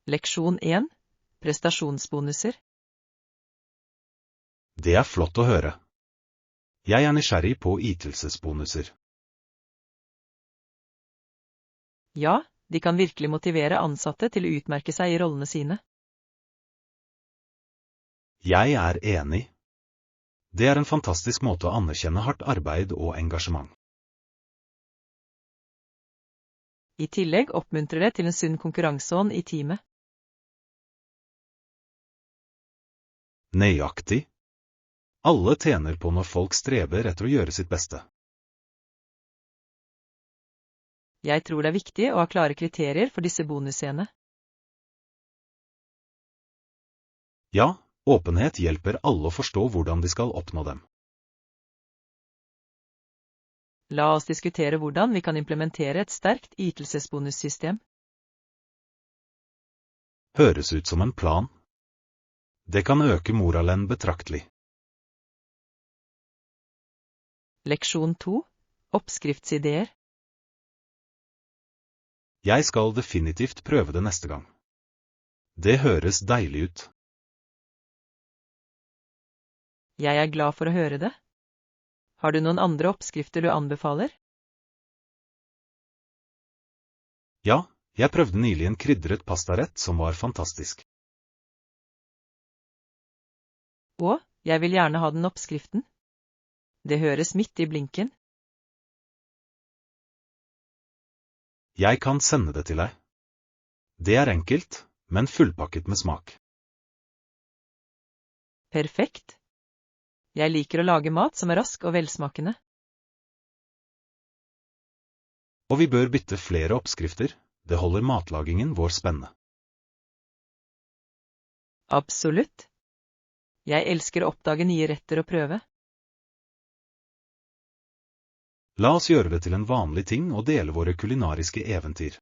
Leksjon 1. Prestasjonsbonuser. Det er flott å høre. Jeg er nysgjerrig på ytelsesbonuser. Ja, de kan virkelig motivere ansatte til å utmerke seg i rollene sine. Jeg er enig. Det er en fantastisk måte å anerkjenne hardt arbeid og engasjement. I tillegg oppmuntrer det til en sunn konkurranseånd i teamet. Nøyaktig. Alle tjener på når folk streber etter å gjøre sitt beste. Jeg tror det er viktig å ha klare kriterier for disse bonusene. Ja, åpenhet hjelper alle å forstå hvordan de skal oppnå dem. La oss diskutere hvordan vi kan implementere et sterkt ytelsesbonussystem. Høres ut som en plan. Det kan øke moralen betraktelig. Leksjon 2. Oppskriftsideer. Jeg skal definitivt prøve det neste gang. Det høres deilig ut. Jeg er glad for å høre det. Har du noen andre oppskrifter du anbefaler? Ja, jeg prøvde nylig en krydret pastarett som var fantastisk. Og, jeg vil gjerne ha den oppskriften. Det høres midt i blinken. Jeg kan sende det til deg. Det er enkelt, men fullpakket med smak. Perfekt. Jeg liker å lage mat som er rask og velsmakende. Og vi bør bytte flere oppskrifter. Det holder matlagingen vår spennende. Absolutt. Jeg elsker å oppdage nye retter og prøve. La oss gjøre det til en vanlig ting og dele våre kulinariske eventyr.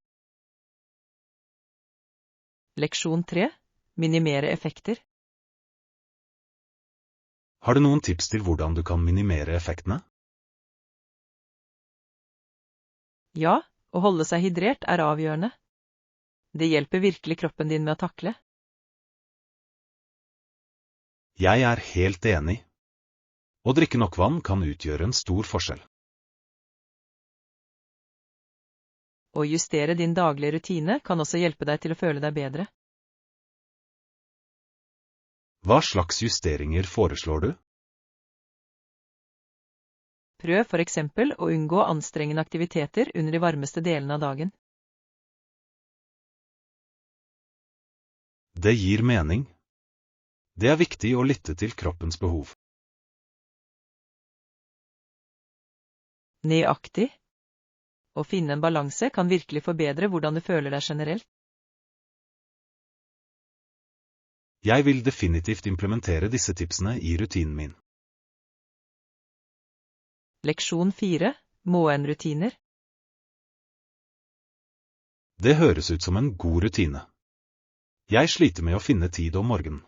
Leksjon 3. Minimere effekter. Har du noen tips til hvordan du kan minimere effektene? Ja, å holde seg hydrert er avgjørende. Det hjelper virkelig kroppen din med å takle. Jeg er helt enig. Å drikke nok vann kan utgjøre en stor forskjell. Å justere din daglige rutine kan også hjelpe deg til å føle deg bedre. Hva slags justeringer foreslår du? Prøv for eksempel å unngå anstrengende aktiviteter under de varmeste delene av dagen. Det gir mening. Det er viktig å lytte til kroppens behov. Nøyaktig. Å finne en balanse kan virkelig forbedre hvordan du føler deg generelt. Jeg vil definitivt implementere disse tipsene i rutinen min. Leksjon 4. Morgenrutiner. Det høres ut som en god rutine. Jeg sliter med å finne tid om morgenen.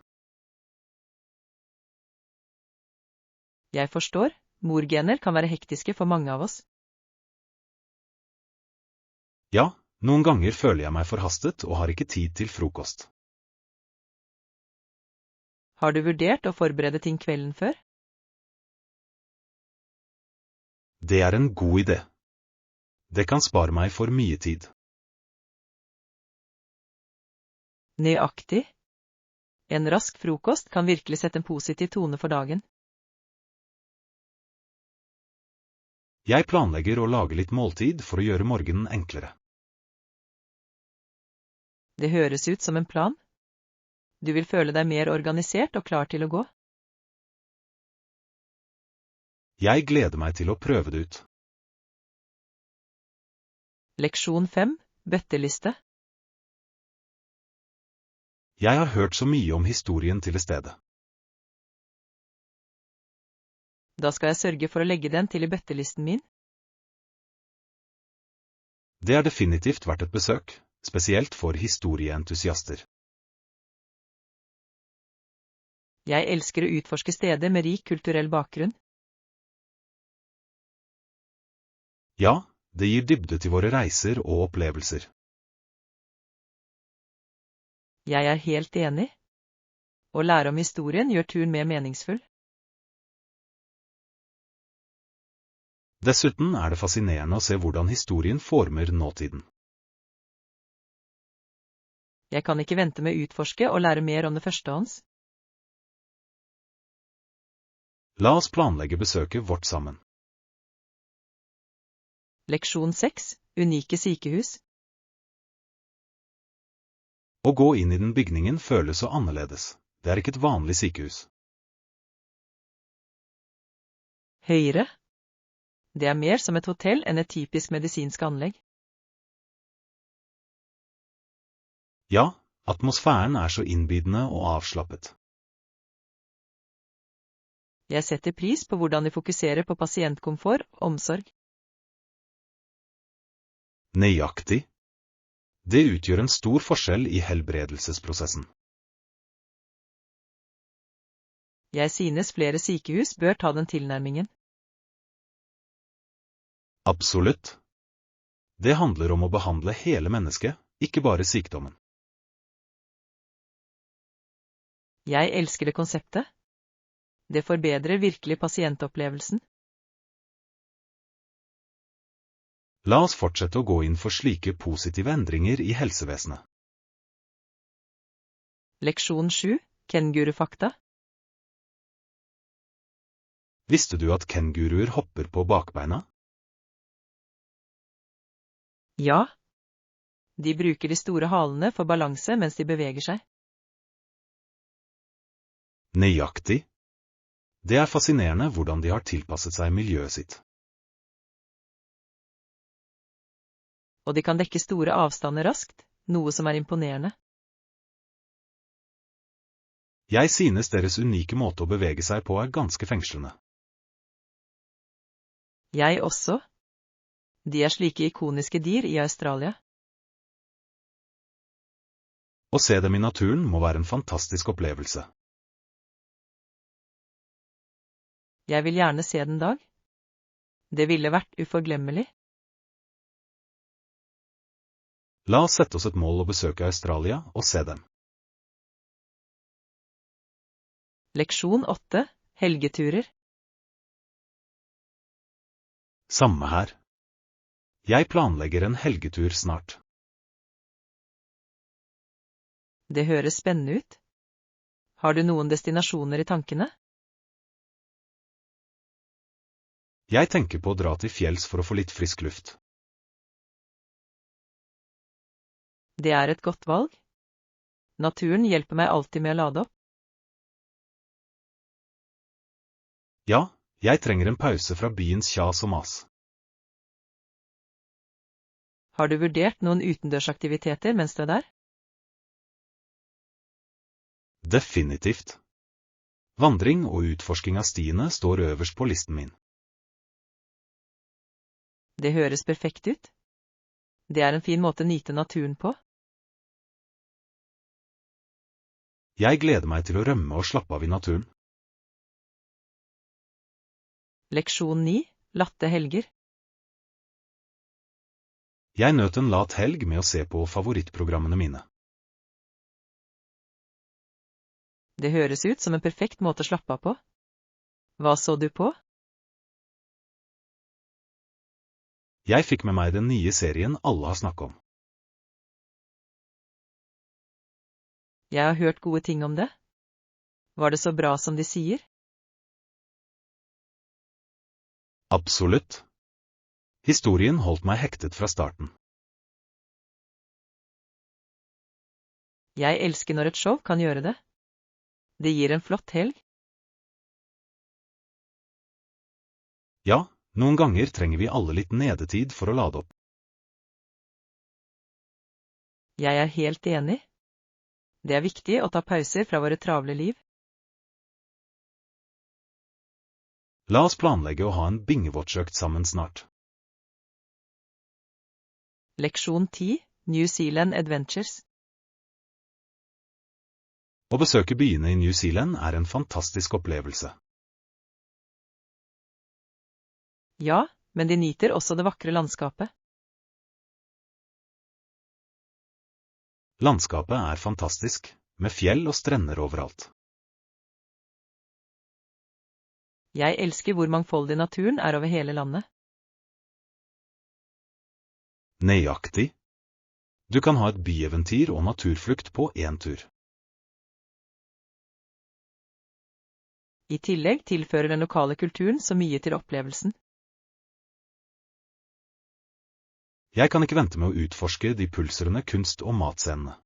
Jeg forstår, morgener kan være hektiske for mange av oss. Ja, noen ganger føler jeg meg forhastet og har ikke tid til frokost. Har du vurdert å forberede ting kvelden før? Det er en god idé. Det kan spare meg for mye tid. Nøyaktig. En rask frokost kan virkelig sette en positiv tone for dagen. Jeg planlegger å lage litt måltid for å gjøre morgenen enklere. Det høres ut som en plan. Du vil føle deg mer organisert og klar til å gå. Jeg gleder meg til å prøve det ut. Leksjon 5. Bøtteliste. Jeg har hørt så mye om historien til stedet. Da skal jeg sørge for å legge den til i bøttelisten min. Det er definitivt verdt et besøk, spesielt for historieentusiaster. Jeg elsker å utforske steder med rik kulturell bakgrunn. Ja, det gir dybde til våre reiser og opplevelser. Jeg er helt enig. Å lære om historien gjør turen mer meningsfull. Dessuten er det fascinerende å se hvordan historien former nåtiden. Jeg kan ikke vente med å utforske og lære mer om det førstehånds. La oss planlegge besøket vårt sammen. Leksjon 6. Unike sykehus. Å gå inn i den bygningen føles så annerledes. Det er ikke et vanlig sykehus. Høyre. Det er mer som et hotell enn et typisk medisinsk anlegg. Ja, atmosfæren er så innbydende og avslappet. Jeg setter pris på hvordan de fokuserer på pasientkomfort og omsorg. Nøyaktig. Det utgjør en stor forskjell i helbredelsesprosessen. Jeg synes flere sykehus bør ta den tilnærmingen. Absolutt. Det handler om å behandle hele mennesket, ikke bare sykdommen. Jeg elsker det konseptet. Det forbedrer virkelig pasientopplevelsen. La oss fortsette å gå inn for slike positive endringer i helsevesenet. Leksjon 7. Kengurufakta. Visste du at kenguruer hopper på bakbeina? Ja. De bruker de store halene for balanse mens de beveger seg. Nøyaktig. Det er fascinerende hvordan de har tilpasset seg miljøet sitt. Og de kan dekke store avstander raskt, noe som er imponerende. Jeg synes deres unike måte å bevege seg på er ganske fengslende. Jeg også. De er slike ikoniske dyr i Australia. Å se dem i naturen må være en fantastisk opplevelse. Jeg vil gjerne se den dag. Det ville vært uforglemmelig. La oss sette oss et mål å besøke Australia og se dem. Leksjon 8. Helgeturer. Samme her. Jeg planlegger en helgetur snart. Det høres spennende ut. Har du noen destinasjoner i tankene? Jeg tenker på å dra til fjells for å få litt frisk luft. Det er et godt valg. Naturen hjelper meg alltid med å lade opp. Ja, jeg trenger en pause fra byens kjas og mas. Har du vurdert noen utendørsaktiviteter mens du er der? Definitivt. Vandring og utforsking av stiene står øverst på listen min. Det høres perfekt ut. Det er en fin måte å nyte naturen på. Jeg gleder meg til å rømme og slappe av i naturen. Leksjon 9. Latte helger. Jeg nøt en lat helg med å se på favorittprogrammene mine. Det høres ut som en perfekt måte å slappe av på. Hva så du på? Jeg fikk med meg den nye serien alle har snakket om. Jeg har hørt gode ting om det. Var det så bra som de sier? Absolutt. Historien holdt meg hektet fra starten. Jeg elsker når et show kan gjøre det. Det gir en flott helg. Ja, noen ganger trenger vi alle litt nedetid for å lade opp. Jeg er helt enig. Det er viktig å ta pauser fra våre travle liv. La oss planlegge å ha en binge-watch-økt sammen snart. Leksjon 10. New Zealand Adventures. Å besøke byene i New Zealand er en fantastisk opplevelse. Ja, men de nyter også det vakre landskapet. Landskapet er fantastisk, med fjell og strender overalt. Jeg elsker hvor mangfoldig naturen er over hele landet. Nøyaktig. Du kan ha et byeventyr og naturflukt på én tur. I tillegg tilfører den lokale kulturen så mye til opplevelsen. Jeg kan ikke vente med å utforske de pulserende kunst- og matscenene.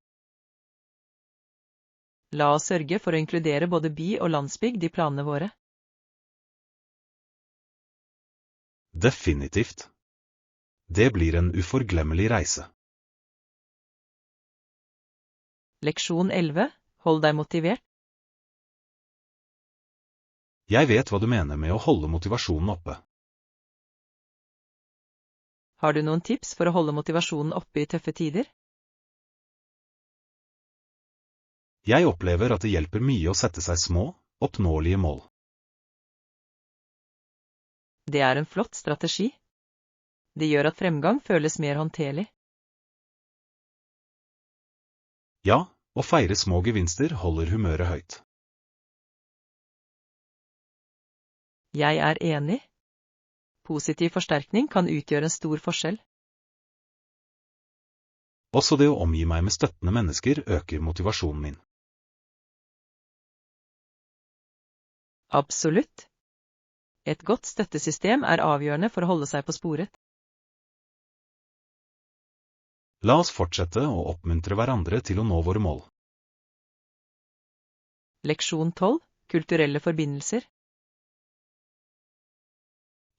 La oss sørge for å inkludere både by og landsbygd i planene våre. Definitivt. Det blir en uforglemmelig reise. Leksjon 11. Hold deg motivert. Jeg vet hva du mener med å holde motivasjonen oppe. Har du noen tips for å holde motivasjonen oppe i tøffe tider? Jeg opplever at det hjelper mye å sette seg små, oppnåelige mål. Det er en flott strategi. Det gjør at fremgang føles mer håndterlig. Ja, å feire små gevinster holder humøret høyt. Jeg er enig. Positiv forsterkning kan utgjøre en stor forskjell. Også det å omgi meg med støttende mennesker øker motivasjonen min. Absolutt. Et godt støttesystem er avgjørende for å holde seg på sporet. La oss fortsette å oppmuntre hverandre til å nå våre mål. Leksjon 12. Kulturelle forbindelser.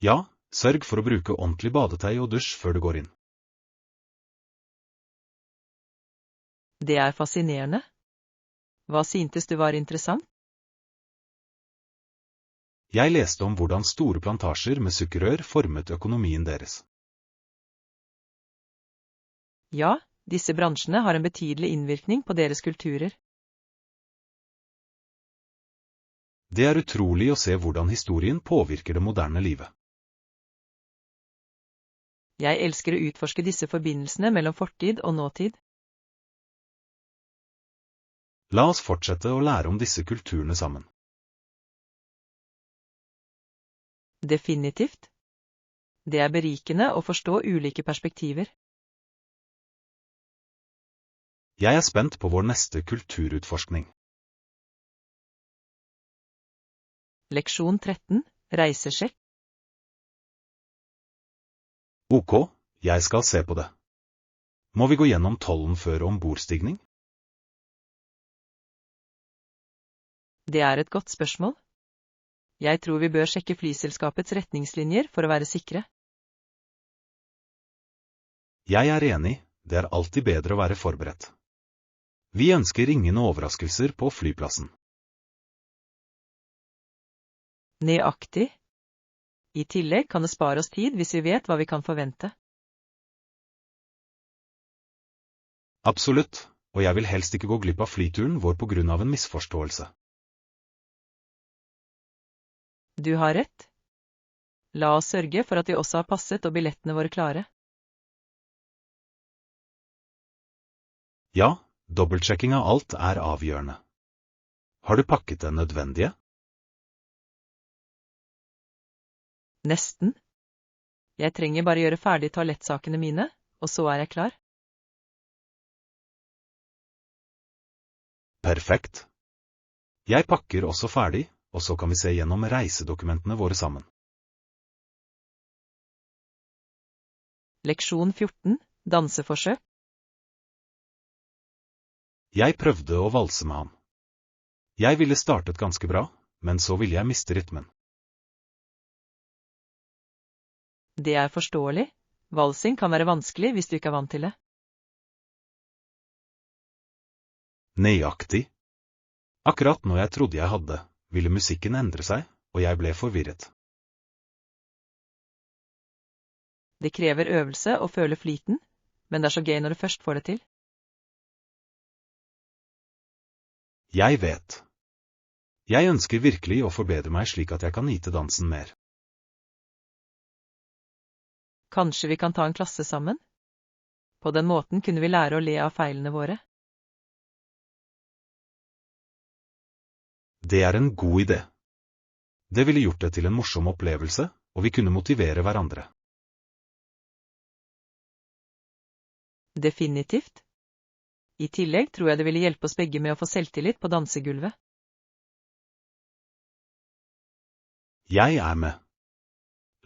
Ja, sørg for å bruke ordentlig badetøy og dusj før du går inn. Det er fascinerende. Hva syntes du var interessant? Jeg leste om hvordan store plantasjer med sukkerrør formet økonomien deres. Ja, disse bransjene har en betydelig innvirkning på deres kulturer. Det er utrolig å se hvordan historien påvirker det moderne livet. Jeg elsker å utforske disse forbindelsene mellom fortid og nåtid. La oss fortsette å lære om disse kulturene sammen. Definitivt. Det er berikende å forstå ulike perspektiver. Jeg er spent på vår neste kulturutforskning. Leksjon 13. Reisesjekk. Ok, jeg skal se på det. Må vi gå gjennom tollen før ombordstigning? Det er et godt spørsmål. Jeg tror vi bør sjekke flyselskapets retningslinjer for å være sikre. Jeg er enig, det er alltid bedre å være forberedt. Vi ønsker ingen overraskelser på flyplassen. Nøyaktig. I tillegg kan det spare oss tid hvis vi vet hva vi kan forvente. Absolutt, og jeg vil helst ikke gå glipp av flyturen vår på grunn av en misforståelse. Du har rett. La oss sørge for at vi også har passet og billettene våre klare. Ja, dobbeltsjekking av alt er avgjørende. Har du pakket det nødvendige? Nesten. Jeg trenger bare gjøre ferdig toalettsakene mine, og så er jeg klar. Perfekt. Jeg pakker også ferdig, og så kan vi se gjennom reisedokumentene våre sammen. Leksjon 14. Danseforsøk. Jeg prøvde å valse med han. Jeg ville startet ganske bra, men så ville jeg miste rytmen. Det er forståelig. Valsing kan være vanskelig hvis du ikke er vant til det. Nøyaktig. Akkurat når jeg trodde jeg hadde, ville musikken endre seg, og jeg ble forvirret. Det krever øvelse å føle flyten, men det er så gøy når du først får det til. Jeg vet. Jeg ønsker virkelig å forbedre meg slik at jeg kan nyte dansen mer. Kanskje vi kan ta en klasse sammen? På den måten kunne vi lære å le av feilene våre. Det er en god idé. Det ville gjort det til en morsom opplevelse, og vi kunne motivere hverandre. Definitivt. I tillegg tror jeg det ville hjelpe oss begge med å få selvtillit på dansegulvet. Jeg er med.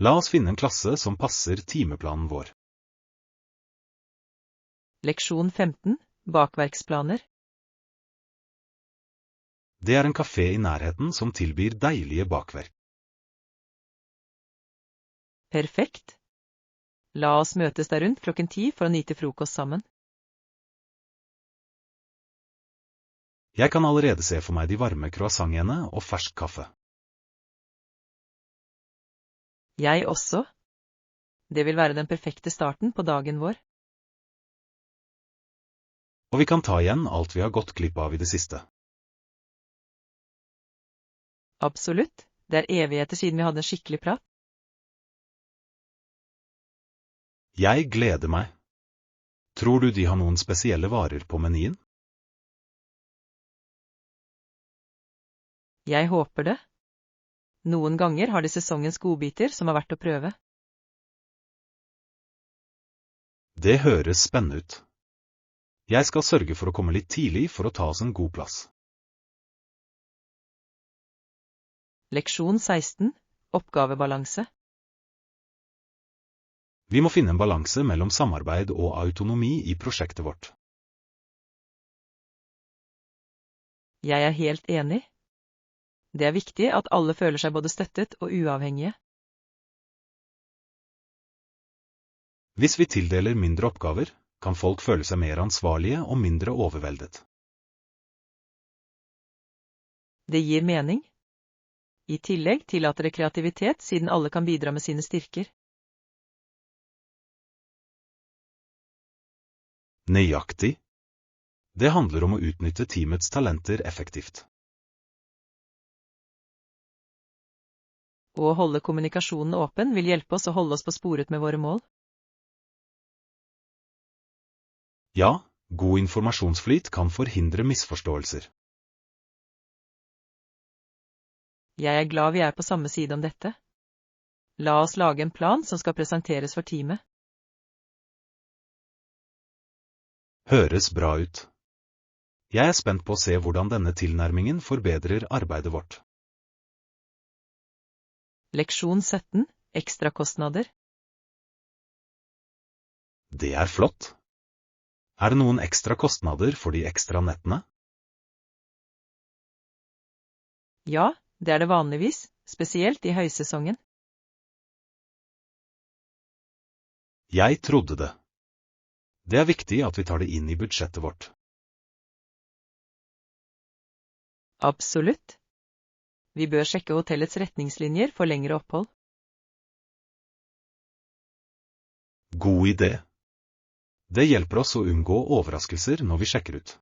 La oss finne en klasse som passer timeplanen vår. Leksjon 15. Bakverksplaner. Det er en kafé i nærheten som tilbyr deilige bakverk. Perfekt. La oss møtes der rundt 10:00 for å nyte frokost sammen. Jeg kan allerede se for meg de varme croissantene og fersk kaffe. Jeg også. Det vil være den perfekte starten på dagen vår. Og vi kan ta igjen alt vi har gått glipp av i det siste. Absolutt. Det er evigheter siden vi hadde en skikkelig prat. Jeg gleder meg. Tror du de har noen spesielle varer på menyen? Jeg håper det. Noen ganger har de sesongens godbiter som er verdt å prøve. Det høres spennende ut. Jeg skal sørge for å komme litt tidlig for å ta oss en god plass. Leksjon 16. Oppgavebalanse. Vi må finne en balanse mellom samarbeid og autonomi i prosjektet vårt. Jeg er helt enig. Det er viktig at alle føler seg både støttet og uavhengige. Hvis vi tildeler mindre oppgaver, kan folk føle seg mer ansvarlige og mindre overveldet. Det gir mening. I tillegg tillater det kreativitet siden alle kan bidra med sine styrker. Nøyaktig. Det handler om å utnytte teamets talenter effektivt. Å holde kommunikasjonen åpen vil hjelpe oss å holde oss på sporet med våre mål. Ja, god informasjonsflyt kan forhindre misforståelser. Jeg er glad vi er på samme side om dette. La oss lage en plan som skal presenteres for teamet. Høres bra ut. Jeg er spent på å se hvordan denne tilnærmingen forbedrer arbeidet vårt. Leksjon 17. Ekstrakostnader. Det er flott. Er det noen ekstra kostnader for de ekstra nettene? Ja, det er det vanligvis, spesielt i høysesongen. Jeg trodde det. Det er viktig at vi tar det inn i budsjettet vårt. Absolutt. Vi bør sjekke hotellets retningslinjer for lengre opphold. God idé. Det hjelper oss å unngå overraskelser når vi sjekker ut.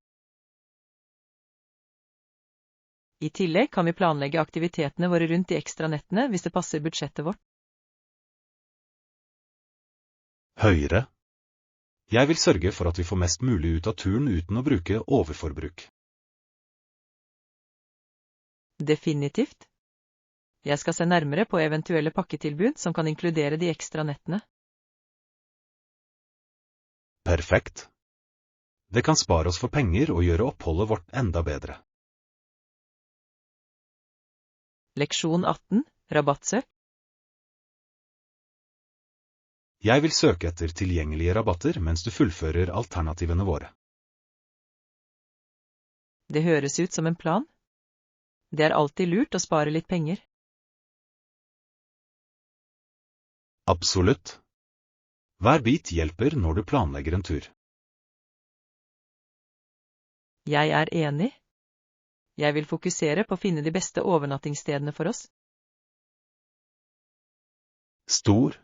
I tillegg kan vi planlegge aktivitetene våre rundt de ekstra nettene hvis det passer budsjettet vårt. Høyere. Jeg vil sørge for at vi får mest mulig ut av turen uten å bruke overforbruk. Definitivt. Jeg skal se nærmere på eventuelle pakketilbud som kan inkludere de ekstra nettene. Perfekt. Det kan spare oss for penger og gjøre oppholdet vårt enda bedre. Leksjon 18. Rabattsøk. Jeg vil søke etter tilgjengelige rabatter mens du fullfører alternativene våre. Det høres ut som en plan. Det er alltid lurt å spare litt penger. Absolutt. Hver bit hjelper når du planlegger en tur. Jeg er enig. Jeg vil fokusere på å finne de beste overnattingsstedene for oss. Stor.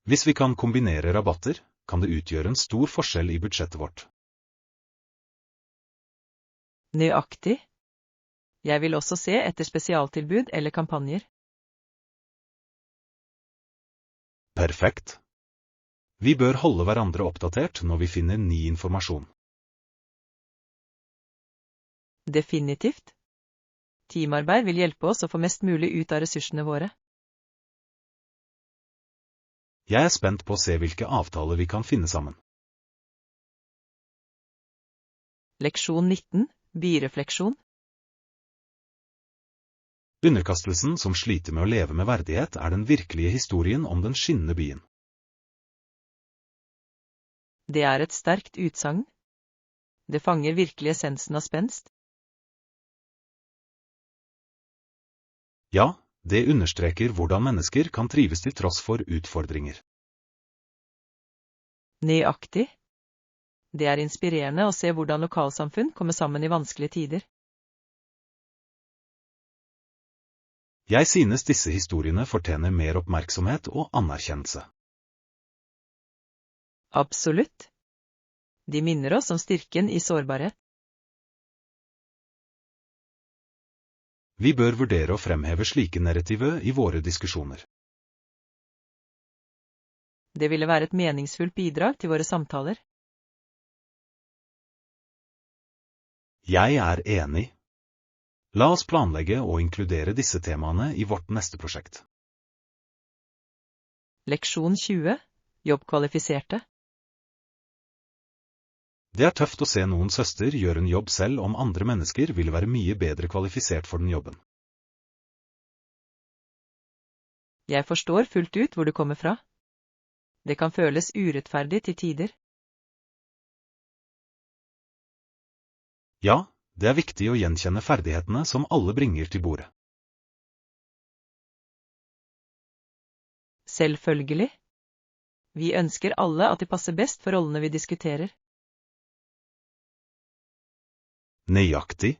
Hvis vi kan kombinere rabatter, kan det utgjøre en stor forskjell i budsjettet vårt. Nøyaktig. Jeg vil også se etter spesialtilbud eller kampanjer. Perfekt. Vi bør holde hverandre oppdatert når vi finner ny informasjon. Definitivt. Teamarbeid vil hjelpe oss å få mest mulig ut av ressursene våre. Jeg er spent på å se hvilke avtaler vi kan finne sammen. Leksjon 19. Birefleksjon. Underkastelsen som sliter med å leve med verdighet er den virkelige historien om den skinnende byen. Det er et sterkt utsagn. Det fanger virkelig essensen av spenst. Ja, det understreker hvordan mennesker kan trives til tross for utfordringer. Nøyaktig. Det er inspirerende å se hvordan lokalsamfunn kommer sammen i vanskelige tider. Jeg synes disse historiene fortjener mer oppmerksomhet og anerkjennelse. Absolutt. De minner oss om styrken i sårbarhet. Vi bør vurdere å fremheve slike narrative i våre diskusjoner. Det ville være et meningsfullt bidrag til våre samtaler. Jeg er enig. La oss planlegge og inkludere disse temaene i vårt neste prosjekt. Leksjon 20. Jobbkvalifiserte. Det er tøft å se noen søster gjøre en jobb selv om andre mennesker ville være mye bedre kvalifisert for den jobben. Jeg forstår fullt ut hvor du kommer fra. Det kan føles urettferdig til tider. Ja, det er viktig å gjenkjenne ferdighetene som alle bringer til bordet. Selvfølgelig. Vi ønsker alle at de passer best for rollene vi diskuterer. Nøyaktig.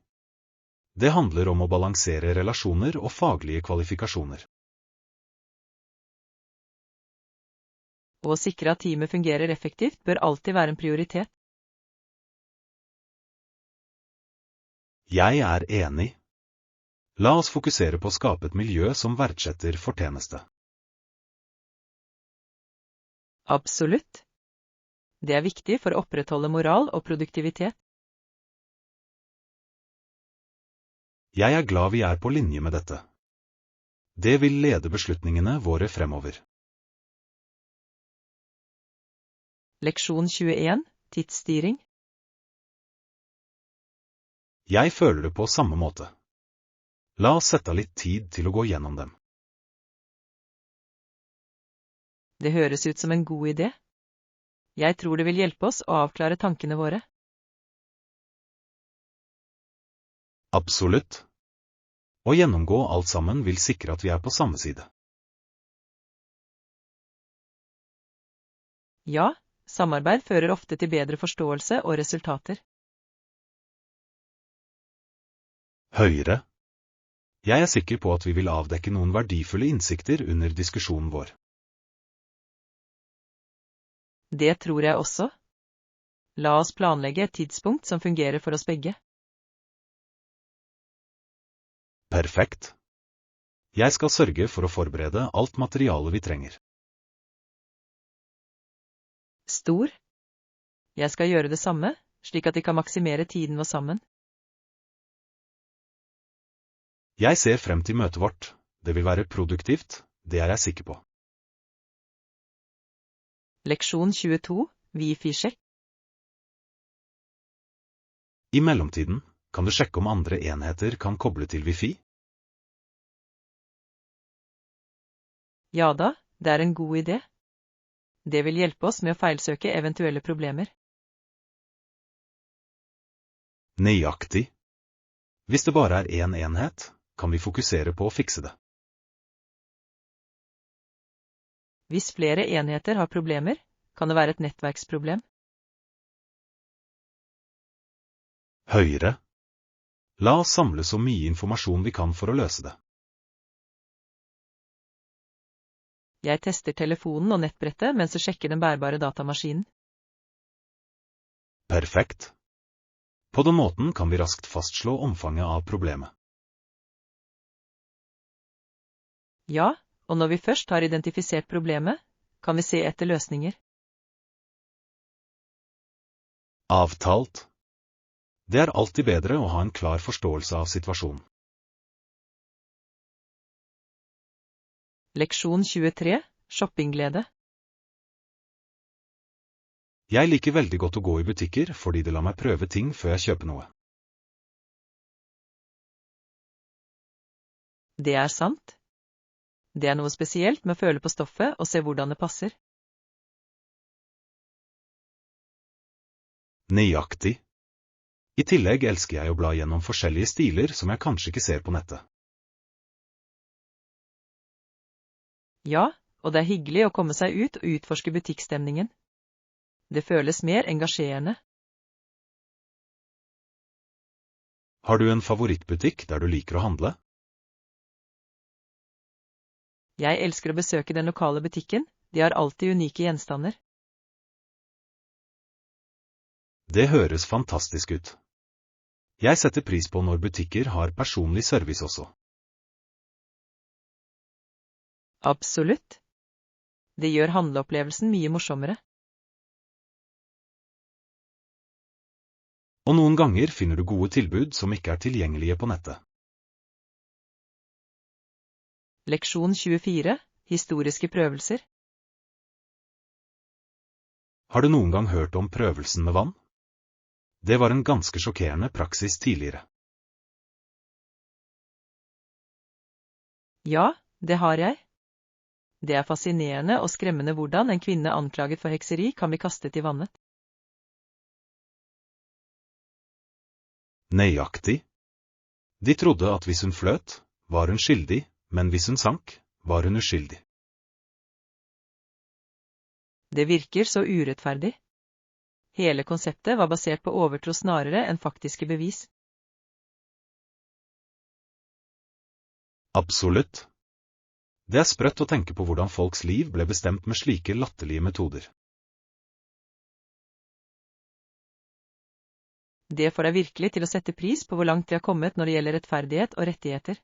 Det handler om å balansere relasjoner og faglige kvalifikasjoner. Å sikre at teamet fungerer effektivt bør alltid være en prioritet. Jeg er enig. La oss fokusere på å skape et miljø som verdsetter fortjeneste. Absolutt. Det er viktig for å opprettholde moral og produktivitet. Jeg er glad vi er på linje med dette. Det vil lede beslutningene våre fremover. Leksjon 21. Tidsstyring. Jeg føler det på samme måte. La oss sette av litt tid til å gå gjennom dem. Det høres ut som en god idé. Jeg tror det vil hjelpe oss å avklare tankene våre. Absolutt. Å gjennomgå alt sammen vil sikre at vi er på samme side. Ja, samarbeid fører ofte til bedre forståelse og resultater. Høyre. Jeg er sikker på at vi vil avdekke noen verdifulle innsikter under diskusjonen vår. Det tror jeg også. La oss planlegge et tidspunkt som fungerer for oss begge. Perfekt. Jeg skal sørge for å forberede alt materialet vi trenger. Stor. Jeg skal gjøre det samme, slik at vi kan maksimere tiden vår sammen. Jeg ser frem til møtet vårt. Det vil være produktivt, det er jeg sikker på. Leksjon 22. Wifi-sjekk. I mellomtiden kan du sjekke om andre enheter kan koble til Wi-Fi. Ja da, det er en god idé. Det vil hjelpe oss med å feilsøke eventuelle problemer. Nøyaktig. Hvis det bare er én enhet, kan vi fokusere på å fikse det. Hvis flere enheter har problemer, kan det være et nettverksproblem. Høyre. La oss samle så mye informasjon vi kan for å løse det. Jeg tester telefonen og nettbrettet mens jeg sjekker den bærbare datamaskinen. Perfekt. På den måten kan vi raskt fastslå omfanget av problemet. Ja, og når vi først har identifisert problemet, kan vi se etter løsninger. Avtalt. Det er alltid bedre å ha en klar forståelse av situasjonen. Leksjon 23, shoppingglede. Jeg liker veldig godt å gå i butikker fordi det lar meg prøve ting før jeg kjøper noe. Det er sant. Det er noe spesielt med å føle på stoffet og se hvordan det passer. Nøyaktig. I tillegg elsker jeg å bla gjennom forskjellige stiler som jeg kanskje ikke ser på nettet. Ja, og det er hyggelig å komme seg ut og utforske butikkstemningen. Det føles mer engasjerende. Har du en favorittbutikk der du liker å handle? Jeg elsker å besøke den lokale butikken, de har alltid unike gjenstander. Det høres fantastisk ut. Jeg setter pris på når butikker har personlig service også. Absolutt. Det gjør handleopplevelsen mye morsommere. Og noen ganger finner du gode tilbud som ikke er tilgjengelige på nettet. Leksjon 24, historiske prøvelser. Har du noen gang hørt om prøvelsen med vann? Det var en ganske sjokkerende praksis tidligere. Ja, det har jeg. Det er fascinerende og skremmende hvordan en kvinne anklaget for hekseri kan bli kastet i vannet. Nøyaktig. De trodde at hvis hun fløt, var hun skyldig, men hvis hun sank, var hun uskyldig. Det virker så urettferdig. Hele konseptet var basert på overtro snarere enn faktiske bevis. Absolutt. Det er sprøtt å tenke på hvordan folks liv ble bestemt med slike latterlige metoder. Det får deg virkelig til å sette pris på hvor langt de har kommet når det gjelder rettferdighet og rettigheter.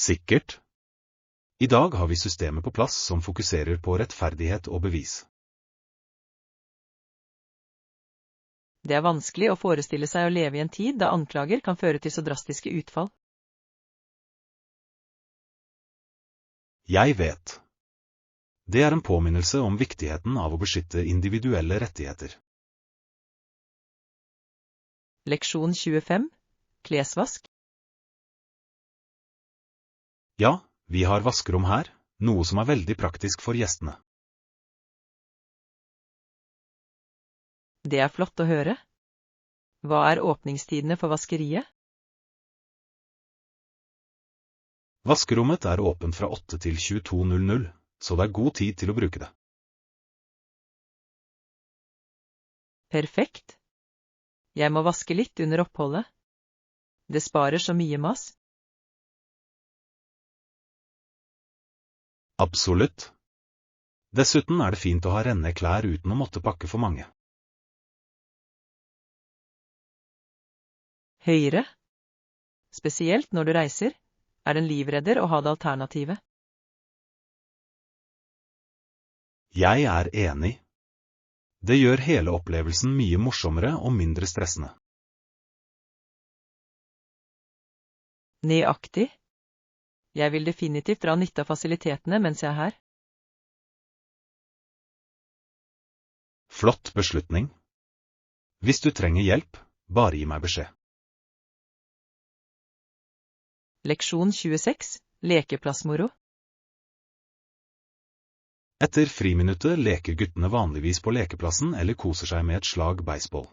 Sikkert. I dag har vi systemet på plass som fokuserer på rettferdighet og bevis. Det er vanskelig å forestille seg å leve i en tid da anklager kan føre til så drastiske utfall. Jeg vet. Det er en påminnelse om viktigheten av å beskytte individuelle rettigheter. Leksjon 25, klesvask. Ja, vi har vaskerom her, noe som er veldig praktisk for gjestene. Det er flott å høre. Hva er åpningstidene for vaskeriet? Vaskerommet er åpent fra 8 til 22:00, så det er god tid til å bruke det. Perfekt. Jeg må vaske litt under oppholdet. Det sparer så mye mas. Absolutt. Dessuten er det fint å ha rene klær uten å måtte pakke for mange. Høyre. Spesielt når du reiser, er det en livredder å ha det alternativet. Jeg er enig. Det gjør hele opplevelsen mye morsommere og mindre stressende. Nøyaktig. Jeg vil definitivt dra nytte av fasilitetene mens jeg er her. Flott beslutning. Hvis du trenger hjelp, bare gi meg beskjed. Leksjon 26, lekeplassmoro. Etter friminuttet leker guttene vanligvis på lekeplassen eller koser seg med et slag baseball.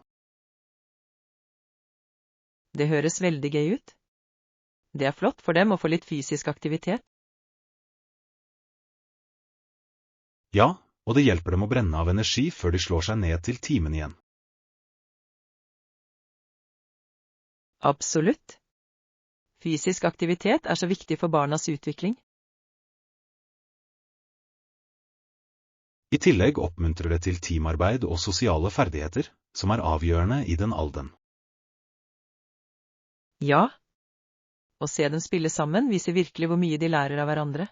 Det høres veldig gøy ut. Det er flott for dem å få litt fysisk aktivitet. Ja, og det hjelper dem å brenne av energi før de slår seg ned til timen igjen. Absolutt. Fysisk aktivitet er så viktig for barnas utvikling. I tillegg oppmuntrer det til teamarbeid og sosiale ferdigheter, som er avgjørende i den alderen. Ja. Å se dem spille sammen viser virkelig hvor mye de lærer av hverandre.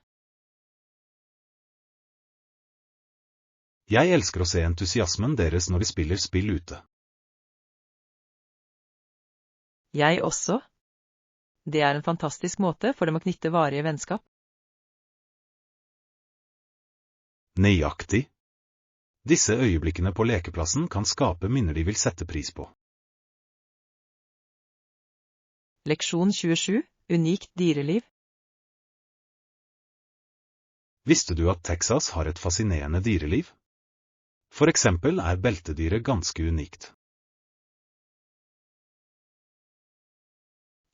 Jeg elsker å se entusiasmen deres når de spiller spill ute. Jeg også. Det er en fantastisk måte for dem å knytte varige vennskap. Nøyaktig. Disse øyeblikkene på lekeplassen kan skape minner de vil sette pris på. Leksjon 27. Unikt dyreliv. Visste du at Texas har et fascinerende dyreliv? For eksempel er beltedyret ganske unikt.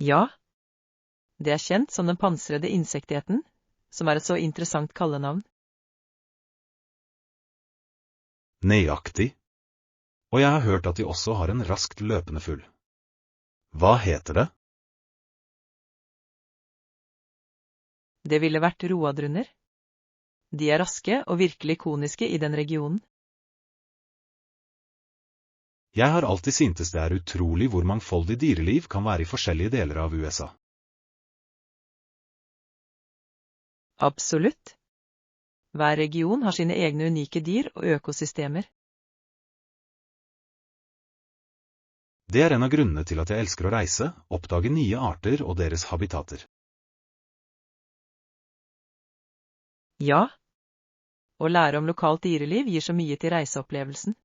Ja, det er kjent som den pansrede insekteten, som er et så interessant kallenavn. Nøyaktig. Og jeg har hørt at de også har en raskt løpende fugl. Hva heter det? Det ville vært roadrunder. De er raske og virkelig ikoniske i den regionen. Jeg har alltid syntes det er utrolig hvor mangfoldig dyreliv kan være i forskjellige deler av USA. Absolutt. Hver region har sine egne unike dyr og økosystemer. Det er en av grunnene til at jeg elsker å reise, oppdage nye arter og deres habitater. Ja. Å lære om lokalt dyreliv gir så mye til reiseopplevelsen.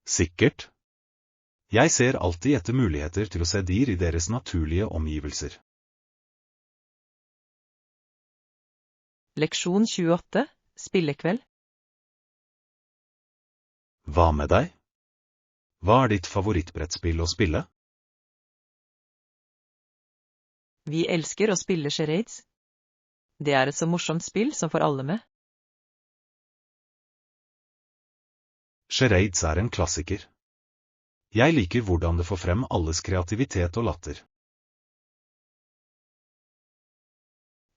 Sikkert. Jeg ser alltid etter muligheter til å se dyr i deres naturlige omgivelser. Leksjon 28. Spillekveld. Hva med deg? Hva er ditt favorittbrettspill å spille? Vi elsker å spille charades. Det er et så morsomt spill som får alle med. Charades er en klassiker. Jeg liker hvordan det får frem alles kreativitet og latter.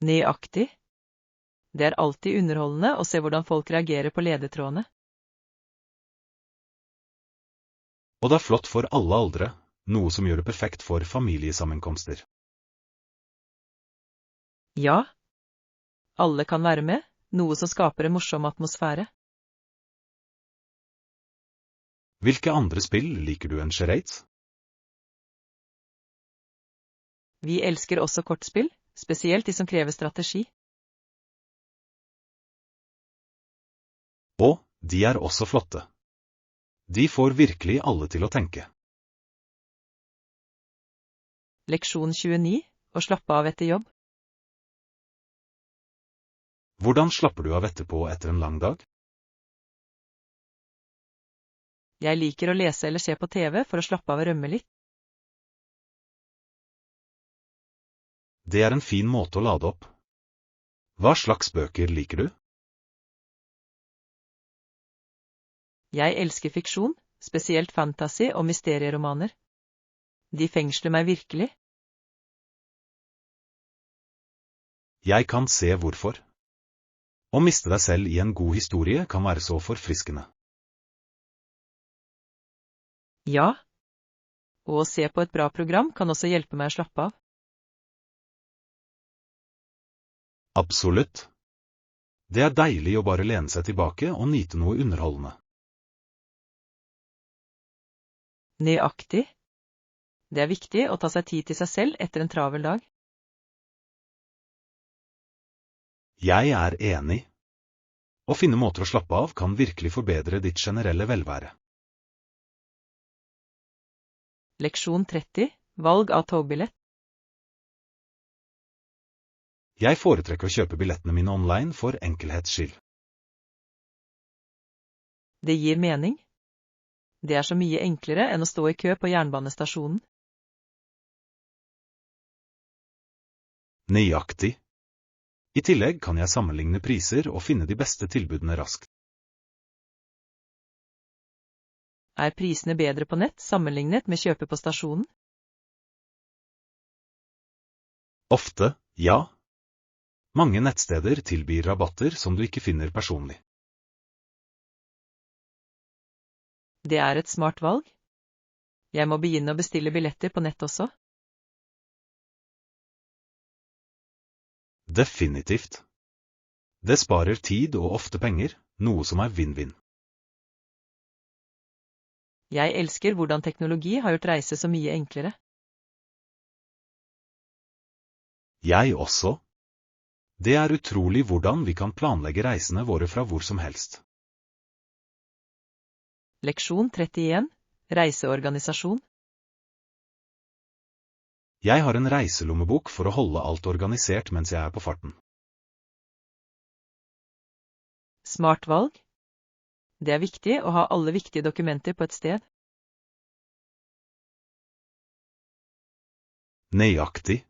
Nøyaktig. Det er alltid underholdende å se hvordan folk reagerer på ledetrådene. Og det er flott for alle aldre, noe som gjør det perfekt for familiesammenkomster. Ja. Alle kan være med, noe som skaper en morsom atmosfære. Hvilke andre spill liker du enn charades? Vi elsker også kortspill, spesielt de som krever strategi. Og de er også flotte. De får virkelig alle til å tenke. Leksjon 29. Å slappe av etter jobb. Hvordan slapper du av etterpå etter en lang dag? Jeg liker å lese eller se på TV for å slappe av og rømme litt. Det er en fin måte å lade opp. Hva slags bøker liker du? Jeg elsker fiksjon, spesielt fantasy og mysterieromaner. De fengsler meg virkelig. Jeg kan se hvorfor. Å miste deg selv i en god historie kan være så forfriskende. Ja. Og å se på et bra program kan også hjelpe meg å slappe av. Absolutt. Det er deilig å bare lene seg tilbake og nyte noe underholdende. Nøyaktig. Det er viktig å ta seg tid til seg selv etter en travel dag. Jeg er enig. Å finne måter å slappe av kan virkelig forbedre ditt generelle velvære. Leksjon 30. Valg av togbillett. Jeg foretrekker å kjøpe billettene mine online for enkelhets skyld. Det gir mening. Det er så mye enklere enn å stå i kø på jernbanestasjonen. Nøyaktig. I tillegg kan jeg sammenligne priser og finne de beste tilbudene raskt. Er prisene bedre på nett sammenlignet med kjøpe på stasjonen? Ofte, ja. Mange nettsteder tilbyr rabatter som du ikke finner personlig. Det er et smart valg. Jeg må begynne å bestille billetter på nett også. Definitivt. Det sparer tid og ofte penger, noe som er vinn-vinn. Jeg elsker hvordan teknologi har gjort reise så mye enklere. Jeg også. Det er utrolig hvordan vi kan planlegge reisene våre fra hvor som helst. Leksjon 31. Reiseorganisasjon. Jeg har en reiselommebok for å holde alt organisert mens jeg er på farten. Smart valg. Det er viktig å ha alle viktige dokumenter på et sted. Nøyaktig.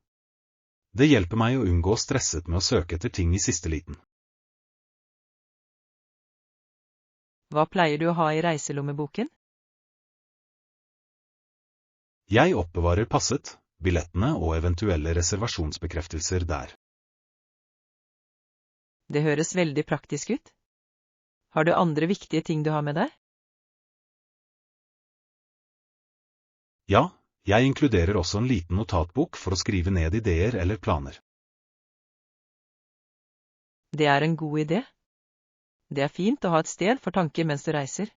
Det hjelper meg å unngå stresset med å søke etter ting i siste liten. Hva pleier du å ha i reiselommeboken? Jeg oppbevarer passet, billettene og eventuelle reservasjonsbekreftelser der. Det høres veldig praktisk ut. Har du andre viktige ting du har med deg? Ja, jeg inkluderer også en liten notatbok for å skrive ned ideer eller planer. Det er en god idé. Det er fint å ha et sted for tanker mens du reiser.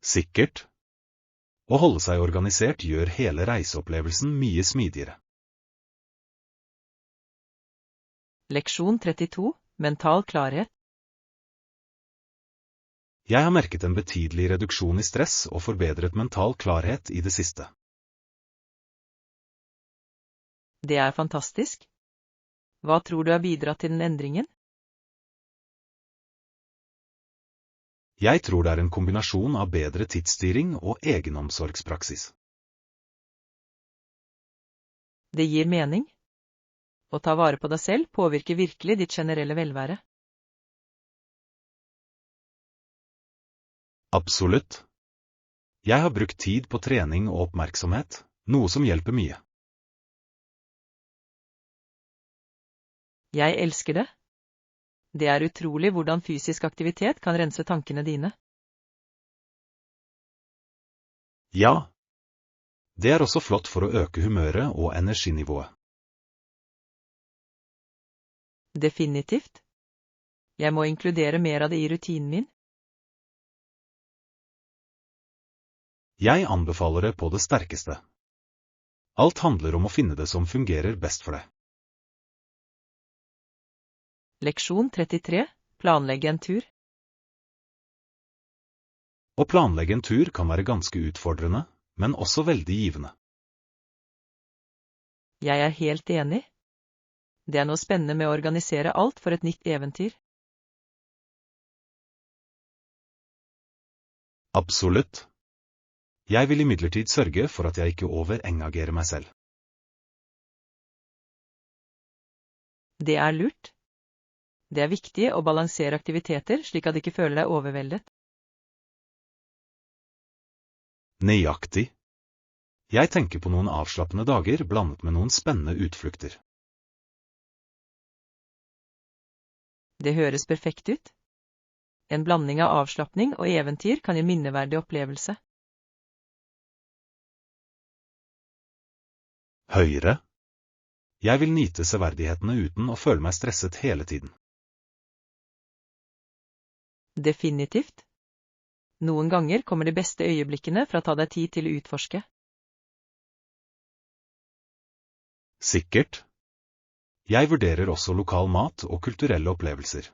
Sikkert. Å holde seg organisert gjør hele reiseopplevelsen mye smidigere. Leksjon 32. Mental klarhet. Jeg har merket en betydelig reduksjon i stress og forbedret mental klarhet i det siste. Det er fantastisk. Hva tror du har bidratt til den endringen? Jeg tror det er en kombinasjon av bedre tidsstyring og egenomsorgspraksis. Det gir mening. Å ta vare på deg selv påvirker virkelig ditt generelle velvære. Absolutt. Jeg har brukt tid på trening og oppmerksomhet, noe som hjelper mye. Jeg elsker det. Det er utrolig hvordan fysisk aktivitet kan rense tankene dine. Ja. Det er også flott for å øke humøret og energinivået. Definitivt. Jeg må inkludere mer av det i rutinen min. Jeg anbefaler det på det sterkeste. Alt handler om å finne det som fungerer best for deg. Leksjon 33. Planlegge en tur. Å planlegge en tur kan være ganske utfordrende, men også veldig givende. Jeg er helt enig. Det er noe spennende med å organisere alt for et nytt eventyr. Absolutt. Jeg vil imidlertid sørge for at jeg ikke overengagerer meg selv. Det er lurt. Det er viktig å balansere aktiviteter slik at du ikke føler deg overveldet. Nøyaktig. Jeg tenker på noen avslappende dager blandet med noen spennende utflukter. Det høres perfekt ut. En blanding av avslappning og eventyr kan gi minneverdig opplevelse. Høyre. Jeg vil nyte severdighetene uten å føle meg stresset hele tiden. Definitivt. Noen ganger kommer de beste øyeblikkene fra å ta deg tid til å utforske. Sikkert. Jeg vurderer også lokal mat og kulturelle opplevelser.